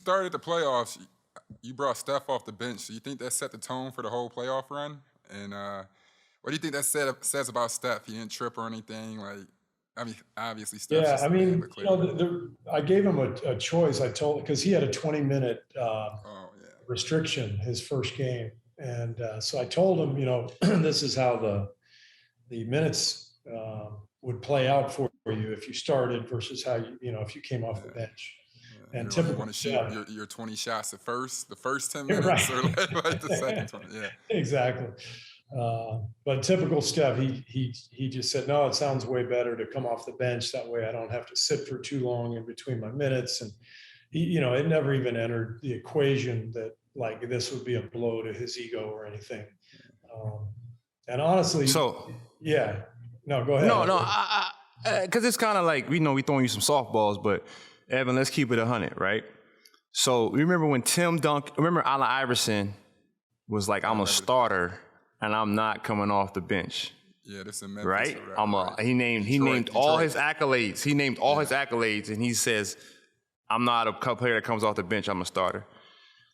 started the playoffs, you brought Steph off the bench. So you think that set the tone for the whole playoff run? And what do you think that says about Steph? He didn't trip or anything. Like, I mean, obviously Steph's Yeah, just I a man, mean, but clearly. I gave him a choice. I told because he had a 20-minute Oh yeah. restriction his first game, and so I told him, this is how the minutes would play out for you if you started versus how if you came off the Yeah. bench. You And you typical want to shoot Steph, your 20 shots at the first 10 right? minutes, or like the second 20. Yeah. Exactly. But typical Steph, he just said, no, it sounds way better to come off the bench. That way I don't have to sit for too long in between my minutes. And it never even entered the equation that like this would be a blow to his ego or anything. Um, and honestly, So yeah, no, go ahead. no, because it's kind of like we throwing you some softballs, but Evan, let's keep it 100, right? So remember when remember Allen Iverson was like, I'm a starter and I'm not coming off the bench. Yeah, this is Memphis, right? right? He named all his accolades. He named all his accolades, and he says, "I'm not a player that comes off the bench. I'm a starter."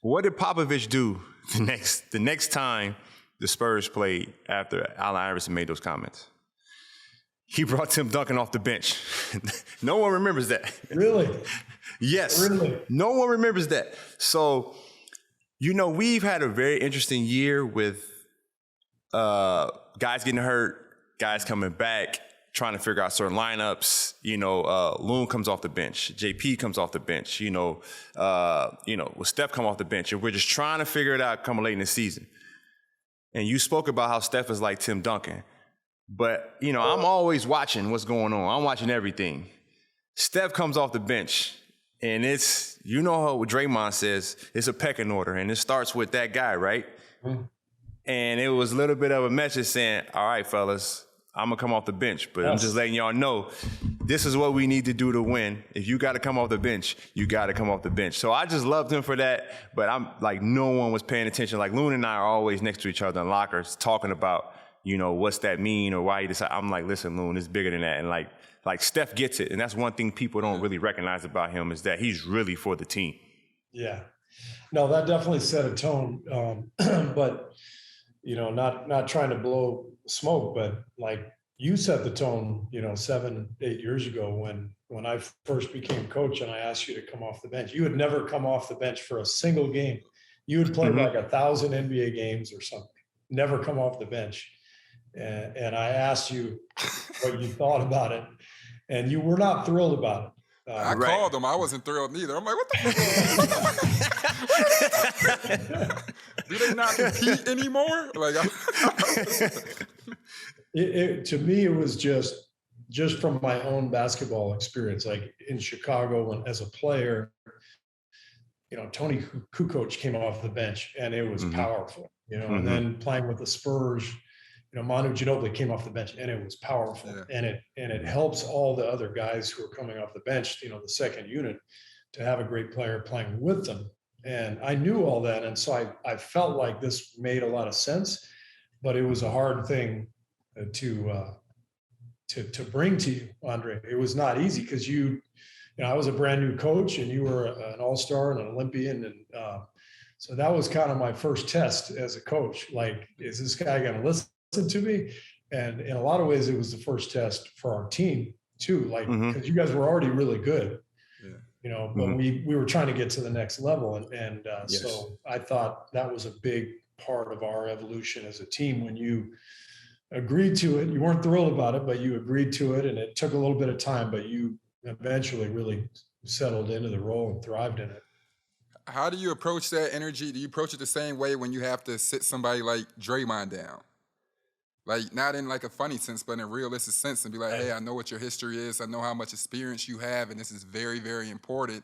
What did Popovich do the next time the Spurs played after Allen Iverson made those comments? He brought Tim Duncan off the bench. No one remembers that. Really? Yes. Really? No one remembers that. So, we've had a very interesting year with guys getting hurt, guys coming back, trying to figure out certain lineups. Loon comes off the bench. JP comes off the bench. Will Steph come off the bench? And we're just trying to figure it out coming late in the season. And you spoke about how Steph is like Tim Duncan. But, I'm always watching what's going on. I'm watching everything. Steph comes off the bench, and it's, how Draymond says, it's a pecking order, and it starts with that guy, right? Mm-hmm. And it was a little bit of a message saying, all right, fellas, I'm going to come off the bench, but I'm just letting y'all know this is what we need to do to win. If you got to come off the bench, you got to come off the bench. So I just loved him for that, but I'm like, no one was paying attention. Like Loon and I are always next to each other in lockers talking about, what's that mean or why he decided. I'm like, listen, Loon, it's bigger than that. And like Steph gets it. And that's one thing people don't really recognize about him is that he's really for the team. Yeah. No, that definitely set a tone. But, not trying to blow smoke, but like you set the tone, 7, 8 years ago when I first became coach and I asked you to come off the bench. You had never come off the bench for a single game. You would play like 1,000 NBA games or something, never come off the bench. And I asked you what you thought about it, and you were not thrilled about it. I called him. I wasn't thrilled neither. I'm like, what the fuck? Do they not compete anymore? Like, to me, it was just from my own basketball experience. Like in Chicago, when as a player, Tony Kukoc came off the bench, and it was powerful. And then playing with the Spurs. Manu Ginobili came off the bench, and it was powerful. Yeah. And it helps all the other guys who are coming off the bench, the second unit, to have a great player playing with them. And I knew all that, and so I felt like this made a lot of sense, but it was a hard thing to bring to you, Andre. It was not easy because I was a brand new coach, and you were an all-star and an Olympian, and so that was kind of my first test as a coach. Like, is this guy going to listen to me? And in a lot of ways, it was the first test for our team too, like because you guys were already really good, but we were trying to get to the next level, and yes. So I thought that was a big part of our evolution as a team. When you agreed to it, you weren't thrilled about it, but you agreed to it, and it took a little bit of time, but you eventually really settled into the role and thrived in it. How do you approach that energy? Do you approach it the same way when you have to sit somebody like Draymond down? Like, not in like a funny sense, but in a realistic sense, and be like, hey, I know what your history is. I know how much experience you have, and this is very, very important.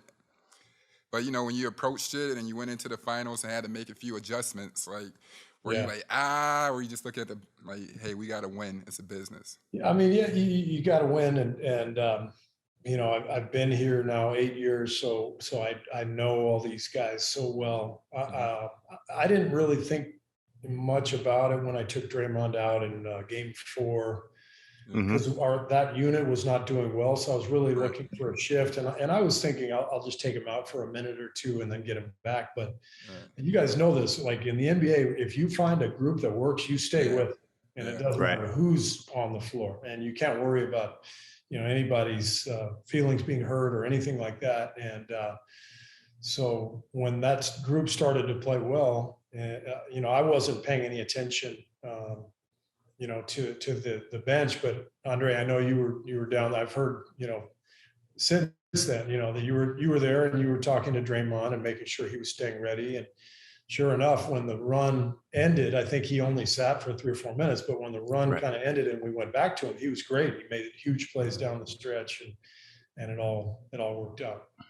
But, when you approached it and you went into the finals and had to make a few adjustments, like, were you like, or you just look at hey, we got to win. It's a business. I mean, yeah, you got to win. And I've been here now 8 years, so I know all these guys so well. I didn't really think much about it when I took Draymond out in Game 4. because that unit was not doing well. So I was really looking for a shift, and I was thinking I'll just take him out for a minute or two and then get him back. But and you guys know this, like in the NBA, if you find a group that works, you stay with it, and it doesn't matter who's on the floor, and you can't worry about anybody's feelings being hurt or anything like that. And so when that group started to play well, I wasn't paying any attention, to the bench. But Andre, I know you were down. I've heard, since then, that you were there and you were talking to Draymond and making sure he was staying ready. And sure enough, when the run ended, I think he only sat for 3 or 4 minutes. But when the run kind of ended and we went back to him, he was great. He made huge plays down the stretch, and it all worked out.